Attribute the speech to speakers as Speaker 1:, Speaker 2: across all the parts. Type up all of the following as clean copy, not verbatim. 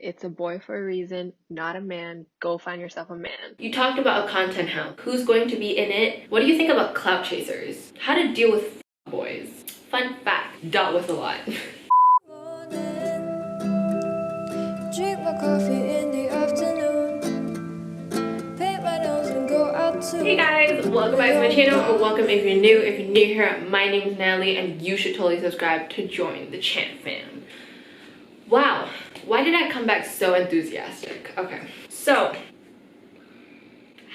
Speaker 1: it's a boy for a reason, not a man. Go find yourself a man.
Speaker 2: You talked about a content hound. Who's going to be in it? What do you think about clout chasers? How to deal with boys? Fun fact, dealt with a lot.
Speaker 3: Drink my coffee in the afternoon. Paint my nose and go out to.
Speaker 2: Hey guys, welcome back to my channel, or welcome if you're new. If you're new here, my name is Natalie and you should totally subscribe to join the Chan fam. Wow, why did I come back so enthusiastic? Okay, so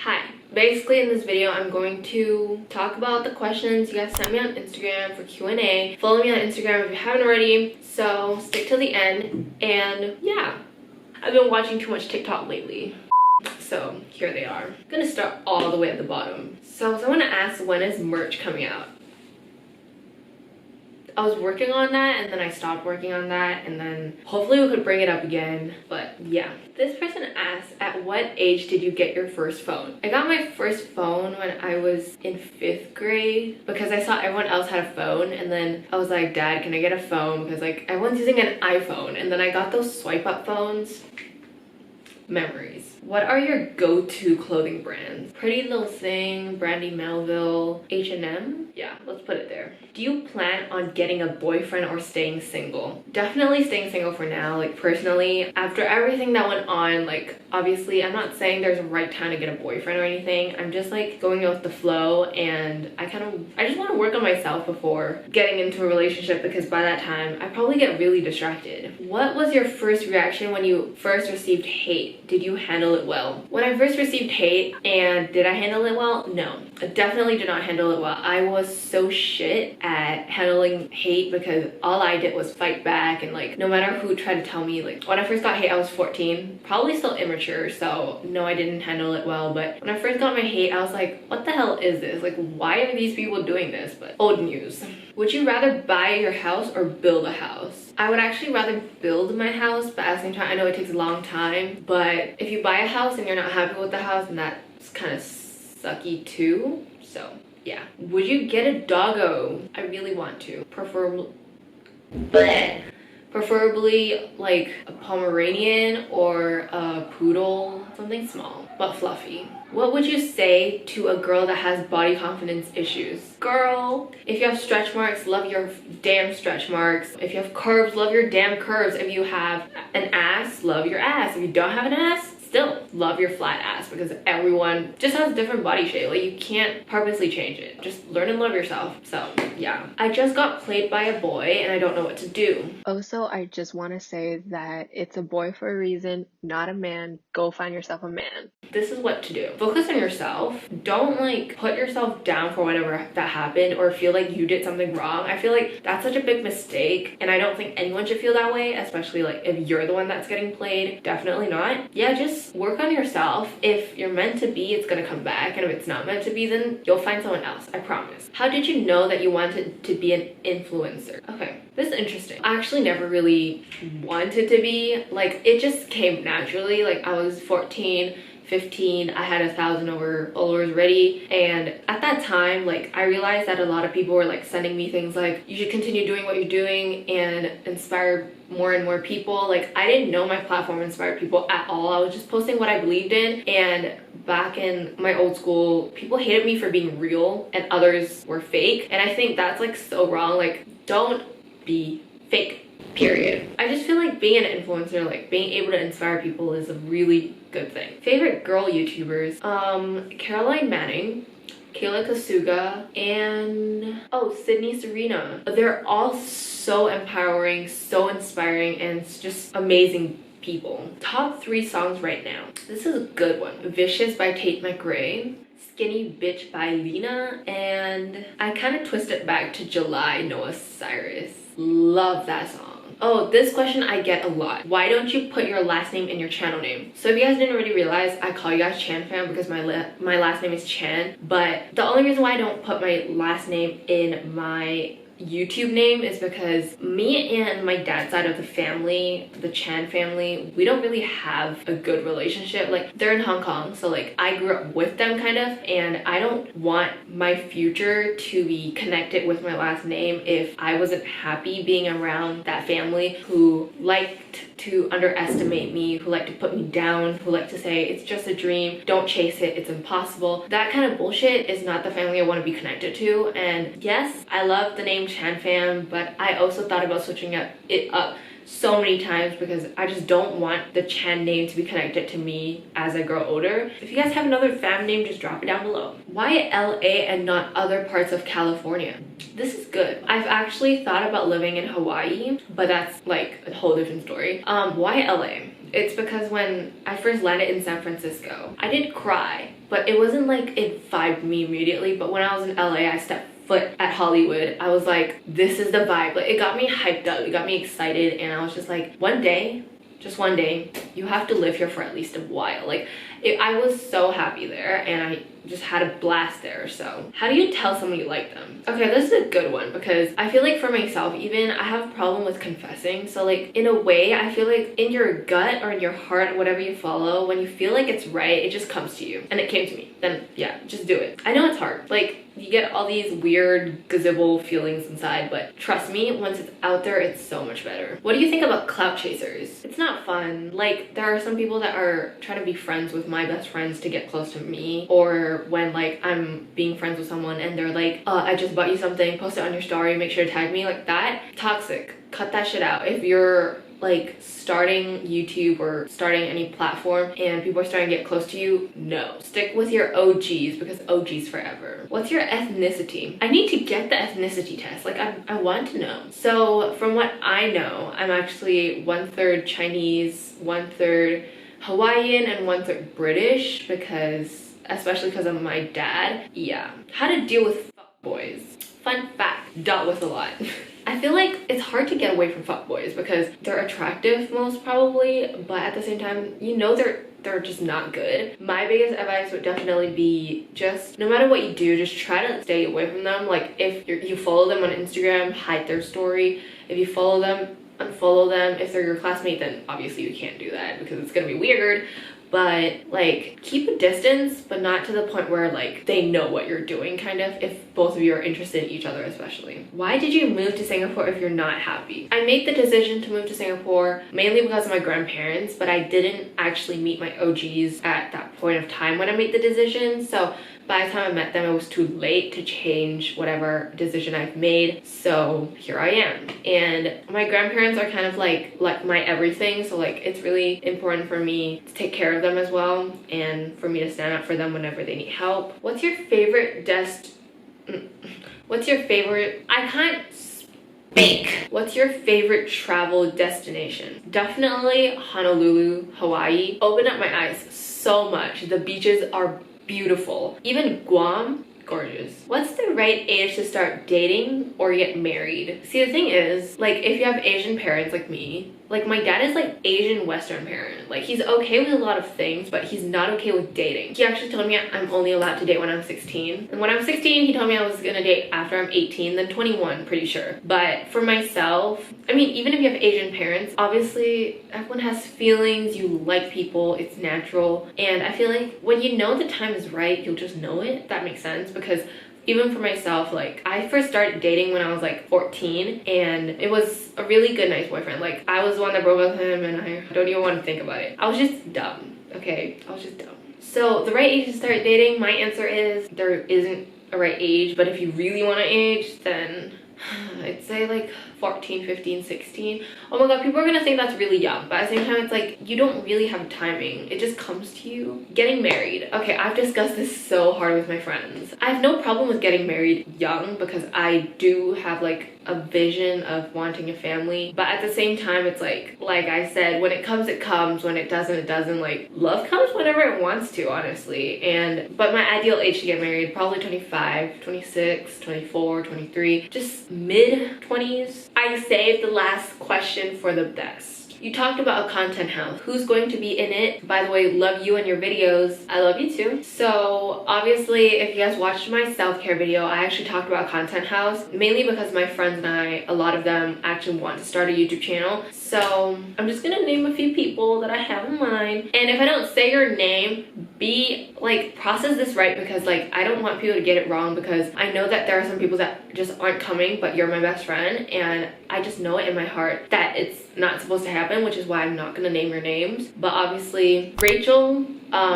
Speaker 2: hi. Basically in this video, I'm going to talk about the questions you guys sent me on Instagram for Q&A. Follow me on Instagram if you haven't already, so stick till the end. And yeah, I've been watching too much TikTok lately. So here they are. I'm gonna start all the way at the bottom. So someone asked, when is merch coming out? I was working on that and then I stopped working on that, and then hopefully we could bring it up again. But yeah, this person asked, at what age did you get your first phone? I got my first phone when I was in 5th grade because I saw everyone else had a phone, and then I was like, Dad, can I get a phone? Because like everyone's using an iPhone, and then I got those swipe up phones. Memories. What are your go-to clothing brands? Pretty Little Thing, Brandy Melville, H&M? Yeah, let's put it there. Do you plan on getting a boyfriend or staying single? Definitely staying single for now. Like personally, after everything that went on, like obviously I'm not saying there's a right time to get a boyfriend or anything. I'm just like going with the flow, and I just want to work on myself before getting into a relationship, because by that time I probably get really distracted. What was your first reaction when you first received hate? Did you handle it well? When I first received hate, and did I handle it well? No, I definitely did not handle it well. I was so shit at handling hate because all I did was fight back, and like no matter who tried to tell me, like when I first got hate I was 14, probably still immature, so no, I didn't handle it well. But when I first got my hate, I was like, what the hell is this? Like, why are these people doing this? But old news. Would you rather buy your house or build a house? I would actually rather build my house, but at the same time I know it takes a long time. But if you buy a house and you're not happy with the house, then that's kind of sucky too. So yeah. Would you get a doggo? I really want to. Preferably like a Pomeranian or a poodle, something small but fluffy. What would you say to a girl that has body confidence issues? Girl, if you have stretch marks, love your damn stretch marks. If you have curves, love your damn curves. If you have an ass, love your ass. If you don't have an ass, still love your flat ass, because everyone just has a different body shape. Like you can't purposely change it. Just learn and love yourself. So yeah. I just got played by a boy and I don't know what to do.
Speaker 1: Also, I just want to say that it's a boy for a reason, not a man. Go find yourself a man.
Speaker 2: This is what to do. Focus on yourself. Don't like put yourself down for whatever that happened or feel like you did something wrong. I feel like that's such a big mistake, and I don't think anyone should feel that way, especially like if you're the one that's getting played. Definitely not. Yeah, just work on yourself. If you're meant to be, it's gonna come back, and if it's not meant to be, then you'll find someone else. I promise. How did you know that you wanted to be an influencer? Okay, this is interesting. I actually never really wanted to be. Like it just came naturally. Like I was 14, 15, I had 1,000 followers ready, and at that time like I realized that a lot of people were like sending me things like, you should continue doing what you're doing and inspire more and more people. Like I didn't know my platform inspired people at all. I was just posting what I believed in, and back in my old school, people hated me for being real and others were fake, and I think that's like so wrong. Like don't be fake, period. I just feel like being an influencer, like being able to inspire people, is a really good thing. Favorite girl YouTubers? Caroline Manning, Kayla Kasuga, and oh, Sydney Serena. They're all so empowering, so inspiring, and it's just amazing people. Top 3 songs right now. This is a good one. Vicious by Tate McRae, Skinny Bitch by Lena, and I kind of twist it back to July, Noah Cyrus. Love that song. Oh, this question I get a lot. Why don't you put your last name in your channel name? So if you guys didn't already realize, I call you guys Chan fam because my last name is Chan, but the only reason why I don't put my last name in my YouTube name is because me and my dad's side of the family, the Chan family, we don't really have a good relationship. Like, they're in Hong Kong, so like I grew up with them kind of, and I don't want my future to be connected with my last name if I wasn't happy being around that family who liked to underestimate me, who like to put me down, who like to say it's just a dream, don't chase it, it's impossible. That kind of bullshit is not the family I want to be connected to. And yes, I love the name Chan fam, but I also thought about switching it up so many times because I just don't want the Chan name to be connected to me as I grow older. If you guys have another fam name, just drop it down below. Why LA and not other parts of California? This is good. I've actually thought about living in Hawaii, but that's like a whole different story. Why LA? It's because when I first landed in San Francisco, I did cry, but it wasn't like it vibed me immediately. But when I was in LA, I stepped foot at Hollywood, I was like, this is the vibe. Like, it got me hyped up, it got me excited, and I was just like, one day, just one day, you have to live here for at least a while. Like, I was so happy there, and I just had a blast there. So how do you tell someone you like them? Okay, this is a good one because I feel like for myself even, I have a problem with confessing. So like, in a way, I feel like in your gut or in your heart, whatever you follow, when you feel like it's right, it just comes to you. And it came to me. Then yeah, just do it. I know it's hard. Like, you get all these weird gazebo feelings inside, but trust me, once it's out there, it's so much better. What do you think about clout chasers? It's not fun. Like, there are some people that are trying to be friends with my best friends to get close to me, or when like I'm being friends with someone and they're like, I just bought you something, post it on your story, make sure to tag me. Like, that, toxic. Cut that shit out. If you're like starting YouTube or starting any platform and people are starting to get close to you, no. Stick with your OGs because OGs forever. What's your ethnicity? I need to get the ethnicity test. Like, I want to know. So from what I know, I'm actually 1/3 Chinese, 1/3 Hawaiian, and 1/3 British, because especially because of my dad. Yeah. How to deal with fuckboys. Fun fact, dealt with a lot. I feel like it's hard to get away from fuckboys because they're attractive most probably, but at the same time, you know, they're just not good. My biggest advice would definitely be just, no matter what you do, just try to stay away from them. Like, if you follow them on Instagram, hide their story. If you follow them, unfollow them. If they're your classmate, then obviously you can't do that because it's gonna be weird. But like, keep a distance, but not to the point where like they know what you're doing, kind of, if both of you are interested in each other especially. Why did you move to Singapore if you're not happy? I made the decision to move to Singapore mainly because of my grandparents, but I didn't actually meet my OGs at that point of time when I made the decision. So by the time I met them, it was too late to change whatever decision I've made. So here I am. And my grandparents are kind of like my everything. So like, it's really important for me to take care of them as well, and for me to stand up for them whenever they need help. What's your favorite I can't speak. What's your favorite travel destination? Definitely Honolulu, Hawaii. Opened up my eyes so much. The beaches are beautiful. Even Guam, gorgeous. What's the right age to start dating or get married? See, the thing is, like, if you have Asian parents like me, like, my dad is like Asian Western parent. Like, he's okay with a lot of things, but he's not okay with dating. He actually told me I'm only allowed to date when I'm 16. And when I'm 16, he told me I was gonna date after I'm 18, then 21, pretty sure. But for myself, I mean, even if you have Asian parents, obviously everyone has feelings, you like people, it's natural. And I feel like when you know the time is right, you'll just know it, if that makes sense. Because even for myself, like, I first started dating when I was like 14, and it was a really good, nice boyfriend. Like, I was the one that broke up with him, and I don't even want to think about it. I was just dumb, okay? I was just dumb. So the right age to start dating, my answer is there isn't a right age, but if you really want to age, then I'd say like 14, 15, 16. Oh my god, people are gonna think that's really young, but at the same time, it's like, you don't really have timing. It just comes to you. Getting married. Okay, I've discussed this so hard with my friends. I have no problem with getting married young because I do have like a vision of wanting a family, but at the same time, it's like I said, when it comes, it comes. When it doesn't, it doesn't. Like, love comes whenever it wants to, honestly. But my ideal age to get married, probably 25, 26, 24, 23, just mid 20s. I saved the last question for the best. You talked about a content house. Who's going to be in it? By the way, love you and your videos. I love you too. So obviously, if you guys watched my self-care video, I actually talked about content house, mainly because my friends and I, a lot of them actually want to start a YouTube channel. So I'm just gonna name a few people that I have in mind. And if I don't say your name, be like, process this right, because like I don't want people to get it wrong, because I know that there are some people that just aren't coming, but you're my best friend, and I just know it in my heart that it's not supposed to happen, which is why I'm not gonna name your names. But obviously Rachel,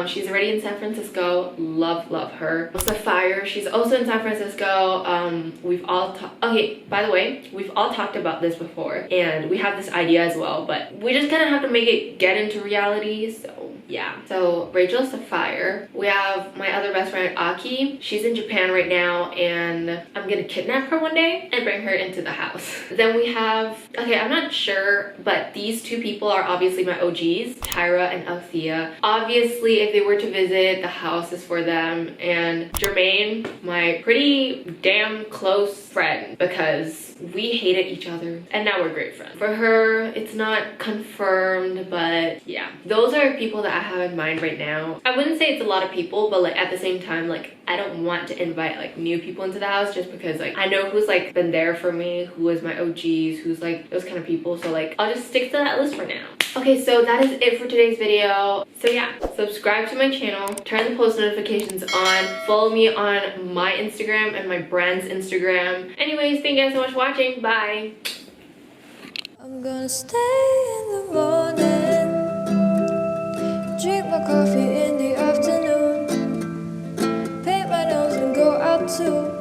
Speaker 2: she's already in San Francisco. Love her. Sapphire, she's also in San Francisco. We've all okay, by the way, we've all talked about this before, and we have this idea as well, but we just kind of have to make it get into reality. So yeah, so Rachel, Sapphire. We have my other best friend Aki. She's in Japan right now, and I'm gonna kidnap her one day and bring her into the house. Then we have, okay, I'm not sure, but these two people are obviously my OGs, Tyra and Althea. Obviously, if they were to visit, the house is for them. And Jermaine, my pretty damn close friend, because we hated each other and now we're great friends. For her, it's not confirmed, but yeah, those are people that I have in mind right now. I wouldn't say it's a lot of people, but like at the same time, like I don't want to invite like new people into the house, just because like I know who's like been there for me, who is my OGs, who's like those kind of people. So like I'll just stick to that list for now. Okay, so that is it for today's video. So yeah, subscribe to my channel, turn the post notifications on, follow me on my Instagram and my brand's Instagram. Anyways, thank you guys so much for watching. Bye.
Speaker 3: I'm gonna stay in the morning, drink my coffee in the afternoon, paint my nose and go out too.